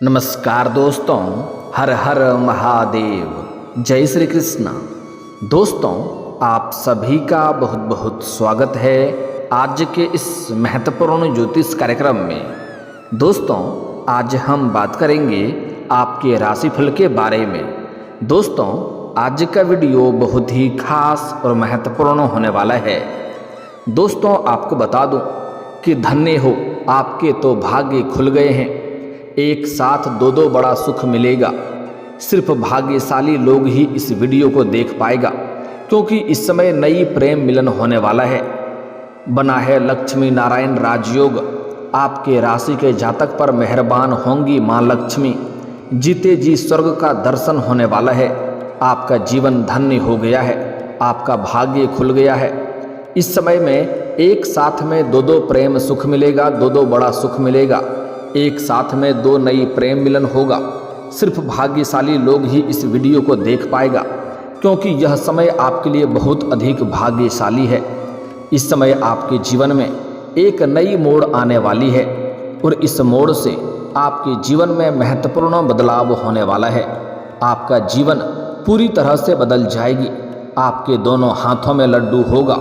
नमस्कार दोस्तों, हर हर महादेव, जय श्री कृष्ण। दोस्तों, आप सभी का बहुत बहुत स्वागत है आज के इस महत्वपूर्ण ज्योतिष कार्यक्रम में। दोस्तों, आज हम बात करेंगे आपके राशिफल के बारे में। दोस्तों, आज का वीडियो बहुत ही खास और महत्वपूर्ण होने वाला है। दोस्तों, आपको बता दूं कि धन्य हो, आपके तो भाग्य खुल गए हैं। एक साथ दो बड़ा सुख मिलेगा। सिर्फ भाग्यशाली लोग ही इस वीडियो को देख पाएगा, क्योंकि इस समय नई प्रेम मिलन होने वाला है। बना है लक्ष्मी नारायण राजयोग। आपके राशि के जातक पर मेहरबान होंगी माँ लक्ष्मी। जीते जी स्वर्ग का दर्शन होने वाला है। आपका जीवन धन्य हो गया है, आपका भाग्य खुल गया है। इस समय में एक साथ में दो प्रेम सुख मिलेगा, दो बड़ा सुख मिलेगा। एक साथ में दो नई प्रेम मिलन होगा। सिर्फ भाग्यशाली लोग ही इस वीडियो को देख पाएगा, क्योंकि यह समय आपके लिए बहुत अधिक भाग्यशाली है। इस समय आपके जीवन में एक नई मोड़ आने वाली है और इस मोड़ से आपके जीवन में महत्वपूर्ण बदलाव होने वाला है। आपका जीवन पूरी तरह से बदल जाएगी। आपके दोनों हाथों में लड्डू होगा।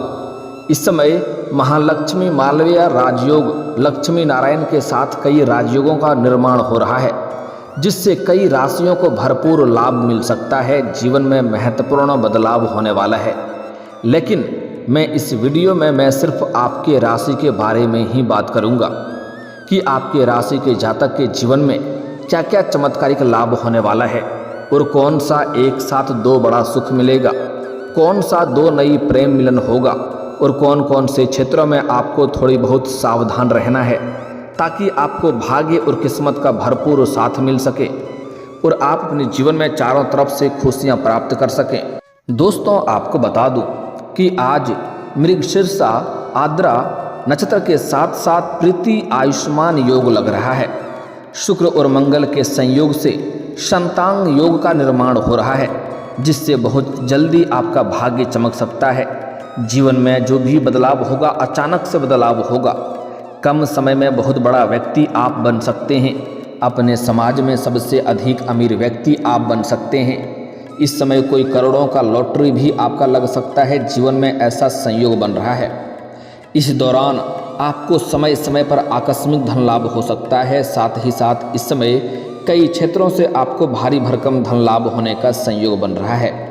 इस समय महालक्ष्मी मालवीय राजयोग लक्ष्मी नारायण के साथ कई राजयोगों का निर्माण हो रहा है, जिससे कई राशियों को भरपूर लाभ मिल सकता है। जीवन में महत्वपूर्ण बदलाव होने वाला है। लेकिन मैं इस वीडियो में मैं सिर्फ आपके राशि के बारे में ही बात करूंगा कि आपके राशि के जातक के जीवन में क्या क्या चमत्कारिक लाभ होने वाला है और कौन सा एक साथ दो बड़ा सुख मिलेगा, कौन सा दो नई प्रेम मिलन होगा और कौन कौन से क्षेत्रों में आपको थोड़ी बहुत सावधान रहना है, ताकि आपको भाग्य और किस्मत का भरपूर साथ मिल सके और आप अपने जीवन में चारों तरफ से खुशियां प्राप्त कर सकें। दोस्तों, आपको बता दूं कि आज मृगशीर्षा आद्रा नक्षत्र के साथ साथ प्रीति आयुष्मान योग लग रहा है। शुक्र और मंगल के संयोग से संतान योग का निर्माण हो रहा है, जिससे बहुत जल्दी आपका भाग्य चमक सकता है। जीवन में जो भी बदलाव होगा, अचानक से बदलाव होगा। कम समय में बहुत बड़ा व्यक्ति आप बन सकते हैं। अपने समाज में सबसे अधिक अमीर व्यक्ति आप बन सकते हैं। इस समय कोई करोड़ों का लॉटरी भी आपका लग सकता है। जीवन में ऐसा संयोग बन रहा है। इस दौरान आपको समय समय पर आकस्मिक धन लाभ हो सकता है। साथ ही साथ इस समय कई क्षेत्रों से आपको भारी भरकम धन लाभ होने का संयोग बन रहा है।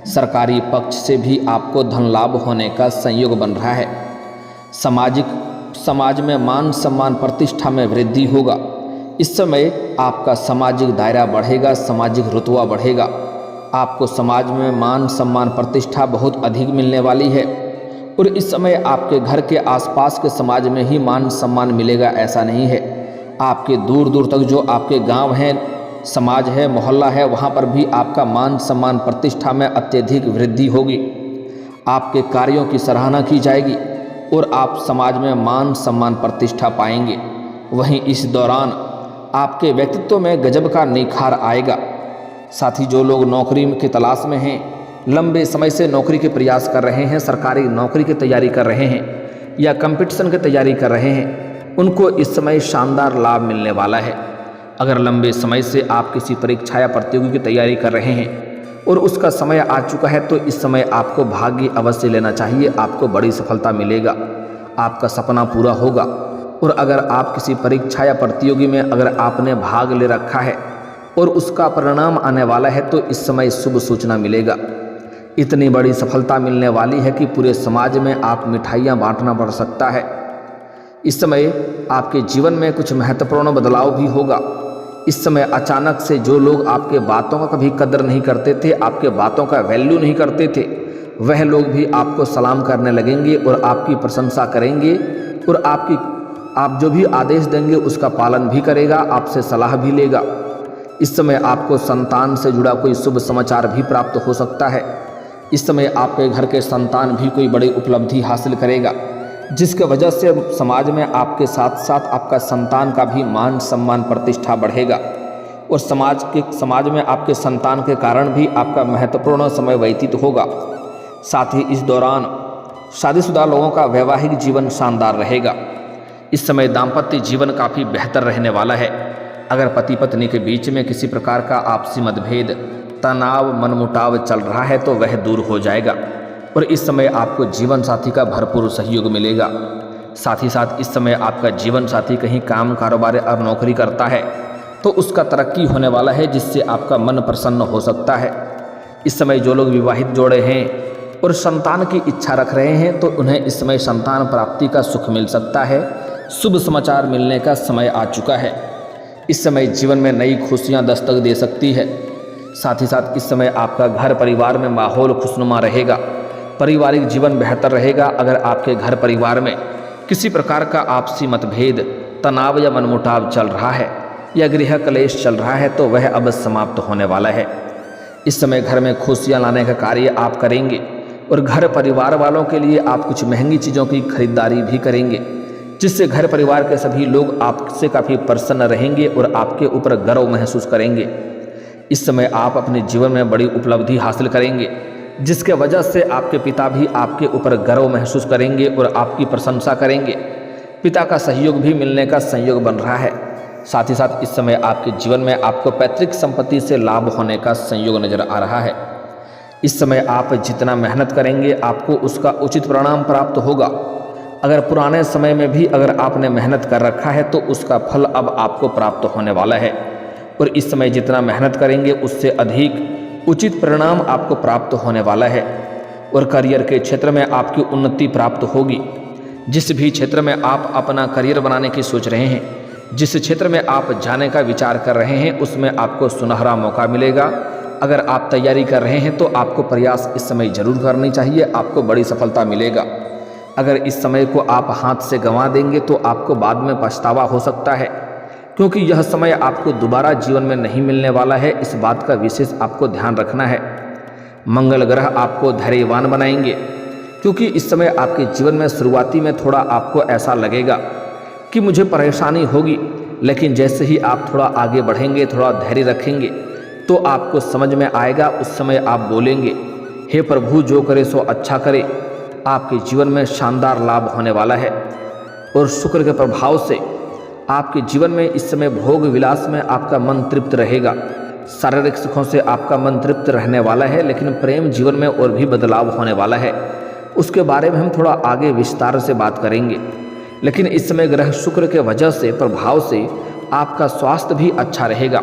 सरकारी पक्ष से भी आपको धन लाभ होने का संयोग बन रहा है। समाज में मान सम्मान प्रतिष्ठा में वृद्धि होगा। इस समय आपका सामाजिक दायरा बढ़ेगा, सामाजिक रुतबा बढ़ेगा। आपको समाज में मान सम्मान प्रतिष्ठा बहुत अधिक मिलने वाली है और इस समय आपके घर के आसपास के समाज में ही मान सम्मान मिलेगा, ऐसा नहीं है। आपके दूर दूर तक जो आपके गांव हैं, समाज है, मोहल्ला है, वहाँ पर भी आपका मान सम्मान प्रतिष्ठा में अत्यधिक वृद्धि होगी। आपके कार्यों की सराहना की जाएगी और आप समाज में मान सम्मान प्रतिष्ठा पाएंगे। वहीं इस दौरान आपके व्यक्तित्व में गजब का निखार आएगा। साथ ही जो लोग नौकरी की तलाश में हैं, लंबे समय से नौकरी के प्रयास कर रहे हैं, सरकारी नौकरी की तैयारी कर रहे हैं या कंपटीशन की तैयारी कर रहे हैं, उनको इस समय शानदार लाभ मिलने वाला है। अगर लंबे समय से आप किसी परीक्षा या प्रतियोगी की तैयारी कर रहे हैं और उसका समय आ चुका है, तो इस समय आपको भाग्य अवश्य लेना चाहिए। आपको बड़ी सफलता मिलेगा, आपका सपना पूरा होगा। और अगर आप किसी परीक्षा या प्रतियोगी में अगर आपने भाग ले रखा है और उसका परिणाम आने वाला है, तो इस समय शुभ सूचना मिलेगा। इतनी बड़ी सफलता मिलने वाली है कि पूरे समाज में आप मिठाइयाँ बांटना पड़ सकता है। इस समय आपके जीवन में कुछ महत्वपूर्ण बदलाव भी होगा। इस समय अचानक से जो लोग आपके बातों का कभी कदर नहीं करते थे, आपके बातों का वैल्यू नहीं करते थे, वह लोग भी आपको सलाम करने लगेंगे और आपकी प्रशंसा करेंगे और आप जो भी आदेश देंगे उसका पालन भी करेगा, आपसे सलाह भी लेगा। इस समय आपको संतान से जुड़ा कोई शुभ समाचार भी प्राप्त हो सकता है। इस समय आपके घर के संतान भी कोई बड़ी उपलब्धि हासिल करेगा, जिसके वजह से समाज में आपके साथ साथ आपका संतान का भी मान सम्मान प्रतिष्ठा बढ़ेगा और समाज में आपके संतान के कारण भी आपका महत्वपूर्ण समय व्यतीत होगा। साथ ही इस दौरान शादीशुदा लोगों का वैवाहिक जीवन शानदार रहेगा। इस समय दाम्पत्य जीवन काफ़ी बेहतर रहने वाला है। अगर पति पत्नी के बीच में किसी प्रकार का आपसी मतभेद, तनाव, मनमुटाव चल रहा है तो वह दूर हो जाएगा और इस समय आपको जीवन साथी का भरपूर सहयोग मिलेगा। साथ ही साथ इस समय आपका जीवन साथी कहीं काम, कारोबार और नौकरी करता है तो उसका तरक्की होने वाला है, जिससे आपका मन प्रसन्न हो सकता है। इस समय जो लोग विवाहित जोड़े हैं और संतान की इच्छा रख रहे हैं तो उन्हें इस समय संतान प्राप्ति का सुख मिल सकता है। शुभ समाचार मिलने का समय आ चुका है। इस समय जीवन में नई खुशियां दस्तक दे सकती है। साथ ही साथ इस समय आपका घर परिवार में माहौल खुशनुमा रहेगा, पारिवारिक जीवन बेहतर रहेगा। अगर आपके घर परिवार में किसी प्रकार का आपसी मतभेद, तनाव या मनमुटाव चल रहा है या गृह क्लेश चल रहा है तो वह अब समाप्त होने वाला है। इस समय घर में खुशियां लाने का कार्य आप करेंगे और घर परिवार वालों के लिए आप कुछ महंगी चीज़ों की खरीदारी भी करेंगे, जिससे घर परिवार के सभी लोग आपसे काफ़ी प्रसन्न रहेंगे और आपके ऊपर गर्व महसूस करेंगे। इस समय आप अपने जीवन में बड़ी उपलब्धि हासिल करेंगे, जिसके वजह से आपके पिता भी आपके ऊपर गर्व महसूस करेंगे और आपकी प्रशंसा करेंगे। पिता का सहयोग भी मिलने का संयोग बन रहा है। साथ ही साथ इस समय आपके जीवन में आपको पैतृक संपत्ति से लाभ होने का संयोग नजर आ रहा है। इस समय आप जितना मेहनत करेंगे आपको उसका उचित परिणाम प्राप्त होगा। अगर पुराने समय में भी अगर आपने मेहनत कर रखा है तो उसका फल अब आपको प्राप्त होने वाला है और इस समय जितना मेहनत करेंगे उससे अधिक उचित परिणाम आपको प्राप्त होने वाला है। और करियर के क्षेत्र में आपकी उन्नति प्राप्त होगी। जिस भी क्षेत्र में आप अपना करियर बनाने की सोच रहे हैं, जिस क्षेत्र में आप जाने का विचार कर रहे हैं, उसमें आपको सुनहरा मौका मिलेगा। अगर आप तैयारी कर रहे हैं तो आपको प्रयास इस समय जरूर करनी चाहिए, आपको बड़ी सफलता मिलेगा। अगर इस समय को आप हाथ से गंवा देंगे तो आपको बाद में पछतावा हो सकता है, क्योंकि यह समय आपको दोबारा जीवन में नहीं मिलने वाला है। इस बात का विशेष आपको ध्यान रखना है। मंगल ग्रह आपको धैर्यवान बनाएंगे, क्योंकि इस समय आपके जीवन में शुरुआती में थोड़ा आपको ऐसा लगेगा कि मुझे परेशानी होगी, लेकिन जैसे ही आप थोड़ा आगे बढ़ेंगे, थोड़ा धैर्य रखेंगे तो आपको समझ में आएगा। उस समय आप बोलेंगे, हे प्रभु जो करे सो अच्छा करे। आपके जीवन में शानदार लाभ होने वाला है और शुक्र के प्रभाव से आपके जीवन में इस समय भोग विलास में आपका मन तृप्त रहेगा। शारीरिक सुखों से आपका मन तृप्त रहने वाला है, लेकिन प्रेम जीवन में और भी बदलाव होने वाला है। उसके बारे में हम थोड़ा आगे विस्तार से बात करेंगे। लेकिन इस समय ग्रह शुक्र के वजह से, प्रभाव से आपका स्वास्थ्य भी अच्छा रहेगा।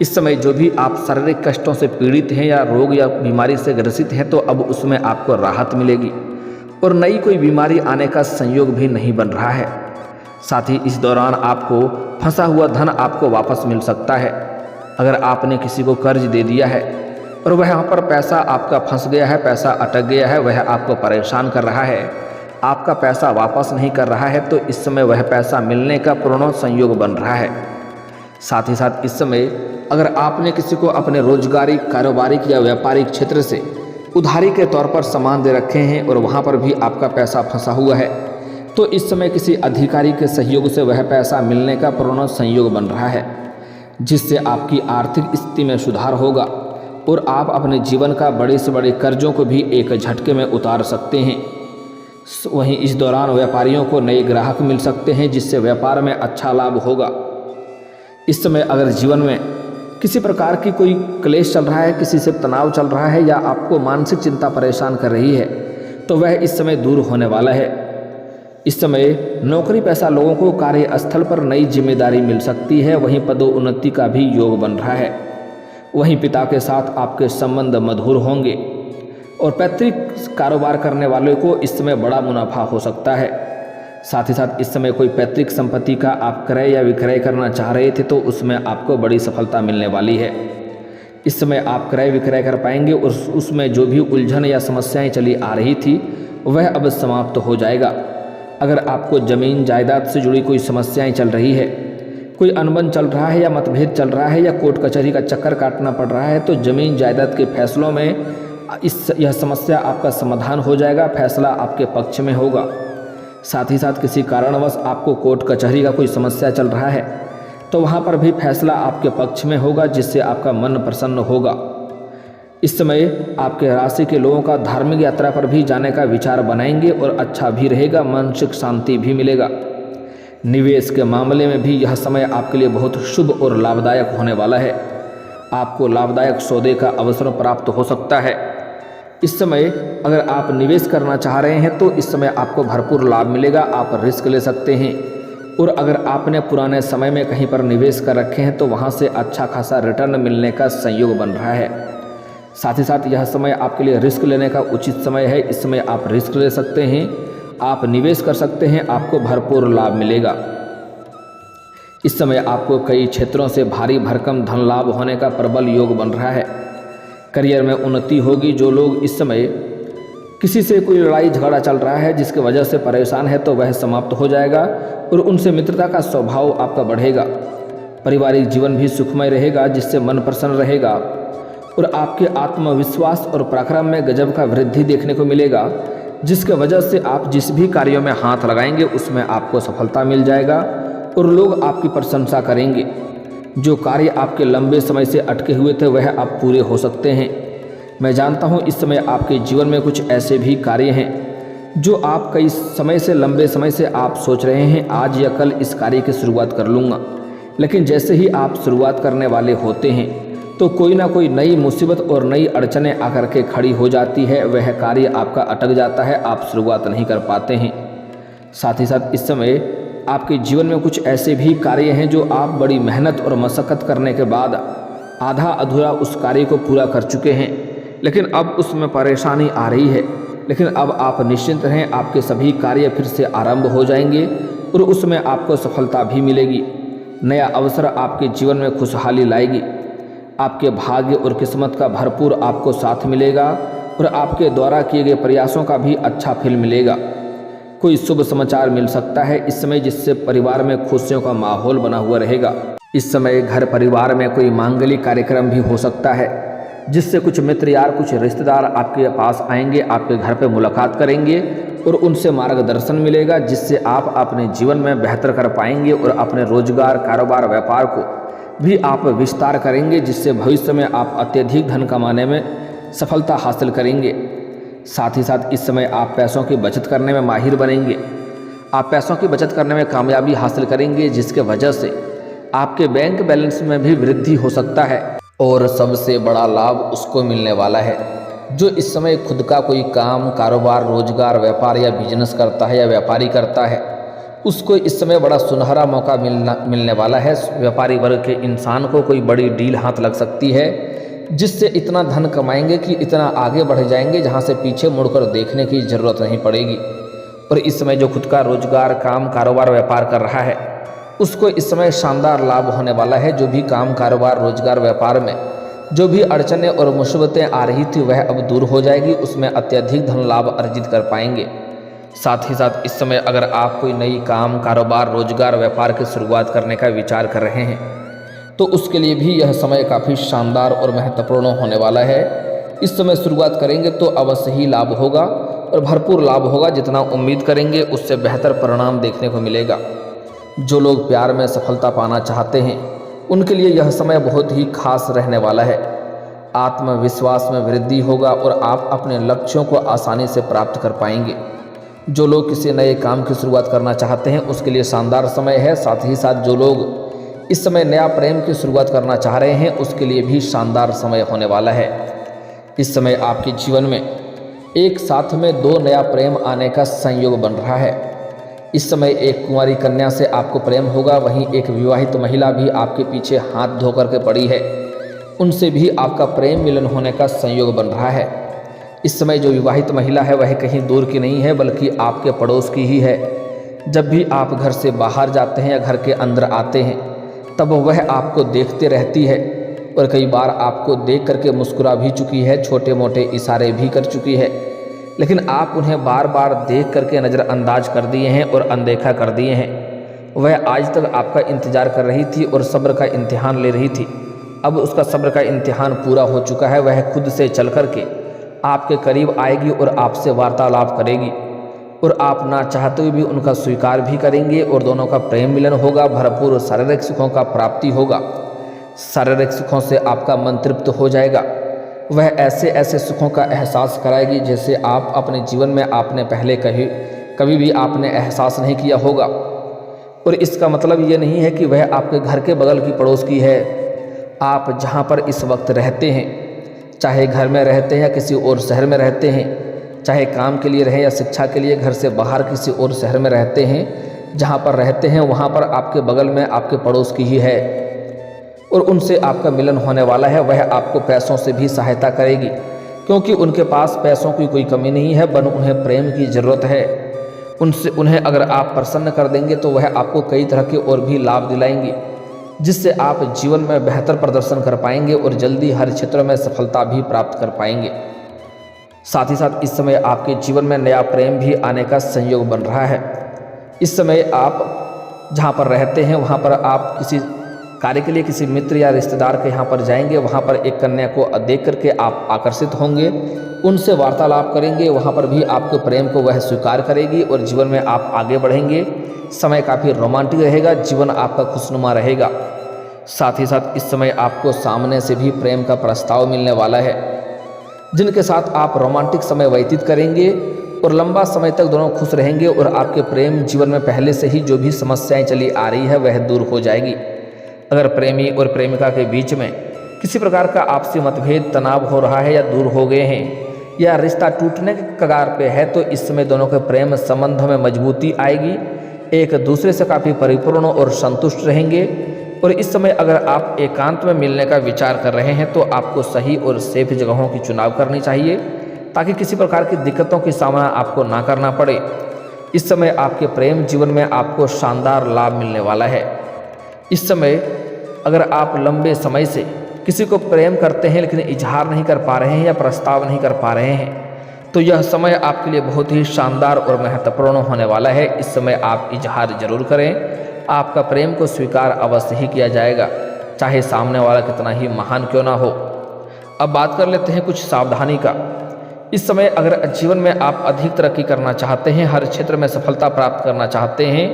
इस समय जो भी आप शारीरिक कष्टों से पीड़ित हैं या रोग या बीमारी से ग्रसित हैं तो अब उसमें आपको राहत मिलेगी और नई कोई बीमारी आने का संयोग भी नहीं बन रहा है। साथ ही इस दौरान आपको फंसा हुआ धन आपको वापस मिल सकता है। अगर आपने किसी को कर्ज दे दिया है और वह यहाँ पर पैसा आपका फंस गया है, पैसा अटक गया है, वह आपको परेशान कर रहा है, आपका पैसा वापस नहीं कर रहा है, तो इस समय वह पैसा मिलने का पूर्ण संयोग बन रहा है। साथ ही साथ इस समय अगर आपने किसी को अपने रोजगारी, कारोबारिक या व्यापारिक क्षेत्र से उधारी के तौर पर सामान दे रखे हैं और वहाँ पर भी आपका पैसा फंसा हुआ है, तो इस समय किसी अधिकारी के सहयोग से वह पैसा मिलने का पूर्ण संयोग बन रहा है, जिससे आपकी आर्थिक स्थिति में सुधार होगा और आप अपने जीवन का बड़े से बड़े कर्जों को भी एक झटके में उतार सकते हैं। वहीं इस दौरान व्यापारियों को नए ग्राहक मिल सकते हैं, जिससे व्यापार में अच्छा लाभ होगा। इस समय अगर जीवन में किसी प्रकार की कोई क्लेश चल रहा है, किसी से तनाव चल रहा है या आपको मानसिक चिंता परेशान कर रही है तो वह इस समय दूर होने वाला है। इस समय नौकरी पेशा लोगों को कार्यस्थल पर नई जिम्मेदारी मिल सकती है। वहीं पदोन्नति का भी योग बन रहा है। वहीं पिता के साथ आपके संबंध मधुर होंगे और पैतृक कारोबार करने वालों को इस समय बड़ा मुनाफा हो सकता है। साथ ही साथ इस समय कोई पैतृक संपत्ति का आप क्रय या विक्रय करना चाह रहे थे तो उसमें आपको बड़ी सफलता मिलने वाली है। इस समय आप क्रय विक्रय कर पाएंगे और उसमें जो भी उलझन या समस्याएं चली आ रही थी वह अब समाप्त हो जाएगा। अगर आपको जमीन जायदाद से जुड़ी कोई समस्याएं चल रही है, कोई अनबन चल रहा है या मतभेद चल रहा है या कोर्ट कचहरी का चक्कर काटना पड़ रहा है, तो जमीन जायदाद के फैसलों में यह समस्या आपका समाधान हो जाएगा, फैसला आपके पक्ष में होगा। साथ ही साथ किसी कारणवश आपको कोर्ट कचहरी का कोई समस्या चल रहा है तो वहाँ पर भी फैसला आपके पक्ष में होगा, जिससे आपका मन प्रसन्न होगा। इस समय आपके राशि के लोगों का धार्मिक यात्रा पर भी जाने का विचार बनाएंगे और अच्छा भी रहेगा, मानसिक शांति भी मिलेगा। निवेश के मामले में भी यह समय आपके लिए बहुत शुभ और लाभदायक होने वाला है। आपको लाभदायक सौदे का अवसर प्राप्त हो सकता है। इस समय अगर आप निवेश करना चाह रहे हैं तो इस समय आपको भरपूर लाभ मिलेगा, आप रिस्क ले सकते हैं। और अगर आपने पुराने समय में कहीं पर निवेश कर रखे हैं तो वहाँ से अच्छा खासा रिटर्न मिलने का संयोग बन रहा है। साथ ही साथ यह समय आपके लिए रिस्क लेने का उचित समय है। इस समय आप रिस्क ले सकते हैं, आप निवेश कर सकते हैं, आपको भरपूर लाभ मिलेगा। इस समय आपको कई क्षेत्रों से भारी भरकम धन लाभ होने का प्रबल योग बन रहा है। करियर में उन्नति होगी। जो लोग इस समय किसी से कोई लड़ाई झगड़ा चल रहा है जिसकी वजह से परेशान है तो वह समाप्त हो जाएगा और उनसे मित्रता का स्वभाव आपका बढ़ेगा। पारिवारिक जीवन भी सुखमय रहेगा जिससे मन प्रसन्न रहेगा और आपके आत्मविश्वास और पराक्रम में गजब का वृद्धि देखने को मिलेगा, जिसके वजह से आप जिस भी कार्यों में हाथ लगाएंगे उसमें आपको सफलता मिल जाएगा और लोग आपकी प्रशंसा करेंगे। जो कार्य आपके लंबे समय से अटके हुए थे वह अब पूरे हो सकते हैं। मैं जानता हूँ इस समय आपके जीवन में कुछ ऐसे भी कार्य हैं जो आप कई समय से लंबे समय से आप सोच रहे हैं आज या कल इस कार्य की शुरुआत कर लूँगा, लेकिन जैसे ही आप शुरुआत करने वाले होते हैं तो कोई ना कोई नई मुसीबत और नई अड़चनें आकर के खड़ी हो जाती है। वह कार्य आपका अटक जाता है, आप शुरुआत नहीं कर पाते हैं। साथ ही साथ इस समय आपके जीवन में कुछ ऐसे भी कार्य हैं जो आप बड़ी मेहनत और मशक्क़त करने के बाद आधा अधूरा उस कार्य को पूरा कर चुके हैं, लेकिन अब उसमें परेशानी आ रही है। लेकिन अब आप निश्चिंत रहें, आपके सभी कार्य फिर से आरंभ हो जाएंगे और उसमें आपको सफलता भी मिलेगी। नया अवसर आपके जीवन में खुशहाली लाएगी। आपके भाग्य और किस्मत का भरपूर आपको साथ मिलेगा और आपके द्वारा किए गए प्रयासों का भी अच्छा फल मिलेगा। कोई शुभ समाचार मिल सकता है इस समय, जिससे परिवार में खुशियों का माहौल बना हुआ रहेगा। इस समय घर परिवार में कोई मांगलिक कार्यक्रम भी हो सकता है, जिससे कुछ मित्र यार, कुछ रिश्तेदार आपके पास आएंगे, आपके घर पे मुलाकात करेंगे और उनसे मार्गदर्शन मिलेगा, जिससे आप अपने जीवन में बेहतर कर पाएंगे और अपने रोजगार, कारोबार, व्यापार को भी आप विस्तार करेंगे, जिससे भविष्य में आप अत्यधिक धन कमाने में सफलता हासिल करेंगे। साथ ही साथ इस समय आप पैसों की बचत करने में माहिर बनेंगे। आप पैसों की बचत करने में कामयाबी हासिल करेंगे, जिसके वजह से आपके बैंक बैलेंस में भी वृद्धि हो सकता है। और सबसे बड़ा लाभ उसको मिलने वाला है जो इस समय खुद का कोई काम, कारोबार, रोजगार, व्यापार या बिजनेस करता है या व्यापारी करता है, उसको इस समय बड़ा सुनहरा मौका मिलने वाला है। व्यापारी वर्ग के इंसान को कोई बड़ी डील हाथ लग सकती है, जिससे इतना धन कमाएंगे कि इतना आगे बढ़ जाएंगे जहां से पीछे मुड़कर देखने की ज़रूरत नहीं पड़ेगी। और इस समय जो खुद का रोजगार, काम, कारोबार, व्यापार कर रहा है उसको इस समय शानदार लाभ होने वाला है। जो भी काम, कारोबार, रोजगार, व्यापार में जो भी अड़चनें और मुसीबतें आ रही थी वह अब दूर हो जाएगी, उसमें अत्यधिक धन लाभ अर्जित कर पाएंगे। साथ ही साथ इस समय अगर आप कोई नई काम, कारोबार, रोजगार, व्यापार की शुरुआत करने का विचार कर रहे हैं तो उसके लिए भी यह समय काफ़ी शानदार और महत्वपूर्ण होने वाला है। इस समय शुरुआत करेंगे तो अवश्य ही लाभ होगा और भरपूर लाभ होगा। जितना उम्मीद करेंगे उससे बेहतर परिणाम देखने को मिलेगा। जो लोग प्यार में सफलता पाना चाहते हैं उनके लिए यह समय बहुत ही खास रहने वाला है। आत्मविश्वास में वृद्धि होगा और आप अपने लक्ष्यों को आसानी से प्राप्त कर पाएंगे। जो लोग किसी नए काम की शुरुआत करना चाहते हैं उसके लिए शानदार समय है। साथ ही साथ जो लोग इस समय नया प्रेम की शुरुआत करना चाह रहे हैं उसके लिए भी शानदार समय होने वाला है। इस समय आपके जीवन में एक साथ में 2 नया प्रेम आने का संयोग बन रहा है। इस समय एक कुंवारी कन्या से आपको प्रेम होगा, वहीं एक विवाहित महिला भी आपके पीछे हाथ धो करके पड़ी है, उनसे भी आपका प्रेम मिलन होने का संयोग बन रहा है। इस समय जो विवाहित महिला है वह कहीं दूर की नहीं है बल्कि आपके पड़ोस की ही है। जब भी आप घर से बाहर जाते हैं या घर के अंदर आते हैं तब वह आपको देखते रहती है और कई बार आपको देख करके मुस्कुरा भी चुकी है, छोटे मोटे इशारे भी कर चुकी है, लेकिन आप उन्हें बार बार देख करके नज़रअंदाज कर दिए हैं और अनदेखा कर दिए हैं। वह आज तक आपका इंतज़ार कर रही थी और सब्र का इम्तिहान ले रही थी। अब उसका सब्र का इम्तिहान पूरा हो चुका है। वह खुद से चल करके आपके करीब आएगी और आपसे वार्तालाप करेगी और आप ना चाहते हुए भी उनका स्वीकार भी करेंगे और दोनों का प्रेम मिलन होगा। भरपूर शारीरिक सुखों का प्राप्ति होगा। शारीरिक सुखों से आपका मन तृप्त हो जाएगा। वह ऐसे ऐसे सुखों का एहसास कराएगी जैसे आप अपने जीवन में आपने पहले कभी भी आपने एहसास नहीं किया होगा। और इसका मतलब ये नहीं है कि वह आपके घर के बगल की पड़ोस की है। आप जहाँ पर इस वक्त रहते हैं, चाहे घर में रहते हैं या किसी और शहर में रहते हैं, चाहे काम के लिए रहें या शिक्षा के लिए घर से बाहर किसी और शहर में रहते हैं, जहाँ पर रहते हैं वहाँ पर आपके बगल में आपके पड़ोस की ही है और उनसे आपका मिलन होने वाला है। वह आपको पैसों से भी सहायता करेगी, क्योंकि उनके पास पैसों की कोई कमी नहीं है, बन उन्हें प्रेम की ज़रूरत है। उन्हें अगर आप प्रसन्न कर देंगे तो वह आपको कई तरह के और भी लाभ दिलाएंगी, जिससे आप जीवन में बेहतर प्रदर्शन कर पाएंगे और जल्दी हर क्षेत्र में सफलता भी प्राप्त कर पाएंगे। साथ ही साथ इस समय आपके जीवन में नया प्रेम भी आने का संयोग बन रहा है। इस समय आप जहाँ पर रहते हैं वहाँ पर आप किसी कार्य के लिए किसी मित्र या रिश्तेदार के यहाँ पर जाएंगे, वहाँ पर एक कन्या को देख करके आप आकर्षित होंगे, उनसे वार्तालाप करेंगे, वहाँ पर भी आपके प्रेम को वह स्वीकार करेगी और जीवन में आप आगे बढ़ेंगे। समय काफ़ी रोमांटिक रहेगा, जीवन आपका खुशनुमा रहेगा। साथ ही साथ इस समय आपको सामने से भी प्रेम का प्रस्ताव मिलने वाला है, जिनके साथ आप रोमांटिक समय व्यतीत करेंगे और लंबा समय तक दोनों खुश रहेंगे और आपके प्रेम जीवन में पहले से ही जो भी समस्याएं चली आ रही है वह दूर हो जाएगी। अगर प्रेमी और प्रेमिका के बीच में किसी प्रकार का आपसी मतभेद, तनाव हो रहा है या दूर हो गए हैं या रिश्ता टूटने के कगार पे है, तो इस समय दोनों के प्रेम संबंधों में मजबूती आएगी, एक दूसरे से काफ़ी परिपूर्ण और संतुष्ट रहेंगे। और इस समय अगर आप एकांत में मिलने का विचार कर रहे हैं तो आपको सही और सेफ जगहों की चुनाव करनी चाहिए, ताकि किसी प्रकार की दिक्कतों की सामना आपको ना करना पड़े। इस समय आपके प्रेम जीवन में आपको शानदार लाभ मिलने वाला है। इस समय अगर आप लंबे समय से किसी को प्रेम करते हैं लेकिन इजहार नहीं कर पा रहे हैं या प्रस्ताव नहीं कर पा रहे हैं, तो यह समय आपके लिए बहुत ही शानदार और महत्वपूर्ण होने वाला है। इस समय आप इजहार जरूर करें, आपका प्रेम को स्वीकार अवश्य ही किया जाएगा, चाहे सामने वाला कितना ही महान क्यों ना हो। अब बात कर लेते हैं कुछ सावधानी का। इस समय अगर जीवन में आप अधिक तरक्की करना चाहते हैं, हर क्षेत्र में सफलता प्राप्त करना चाहते हैं,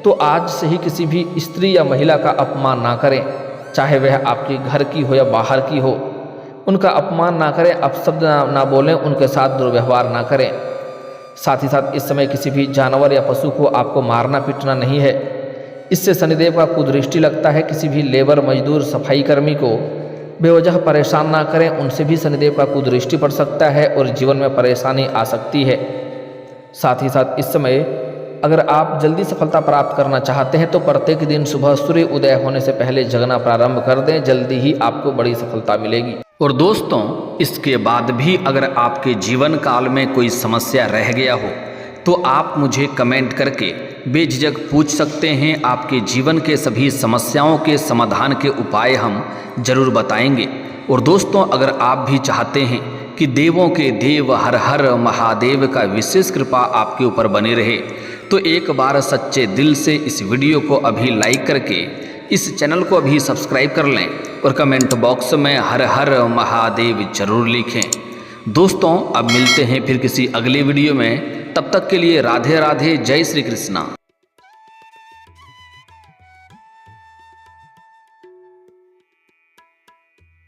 तो आज से ही किसी भी स्त्री या महिला का अपमान ना करें, चाहे वह आपके घर की हो या बाहर की हो। उनका अपमान ना करें, अपशब्द ना बोलें, उनके साथ दुर्व्यवहार ना करें। साथ ही साथ इस समय किसी भी जानवर या पशु को आपको मारना पीटना नहीं है, इससे शनिदेव का कुदृष्टि लगता है। किसी भी लेबर, मजदूर, सफाई कर्मी को बेवजह परेशान ना करें, उनसे भी शनिदेव का कुदृष्टि पड़ सकता है और जीवन में परेशानी आ सकती है। साथ ही साथ इस समय अगर आप जल्दी सफलता प्राप्त करना चाहते हैं तो प्रत्येक दिन सुबह सूर्य उदय होने से पहले जगना प्रारंभ कर दें, जल्दी ही आपको बड़ी सफलता मिलेगी। और दोस्तों, इसके बाद भी अगर आपके जीवन काल में कोई समस्या रह गया हो तो आप मुझे कमेंट करके बेझिझक पूछ सकते हैं। आपके जीवन के सभी समस्याओं के समाधान के उपाय हम जरूर बताएंगे। और दोस्तों, अगर आप भी चाहते हैं कि देवों के देव हर हर महादेव का विशेष कृपा आपके ऊपर बनी रहे, तो एक बार सच्चे दिल से इस वीडियो को अभी लाइक करके इस चैनल को अभी सब्सक्राइब कर लें और कमेंट बॉक्स में हर हर महादेव जरूर लिखें। दोस्तों, अब मिलते हैं फिर किसी अगले वीडियो में। तब तक के लिए राधे राधे, जय श्री कृष्णा।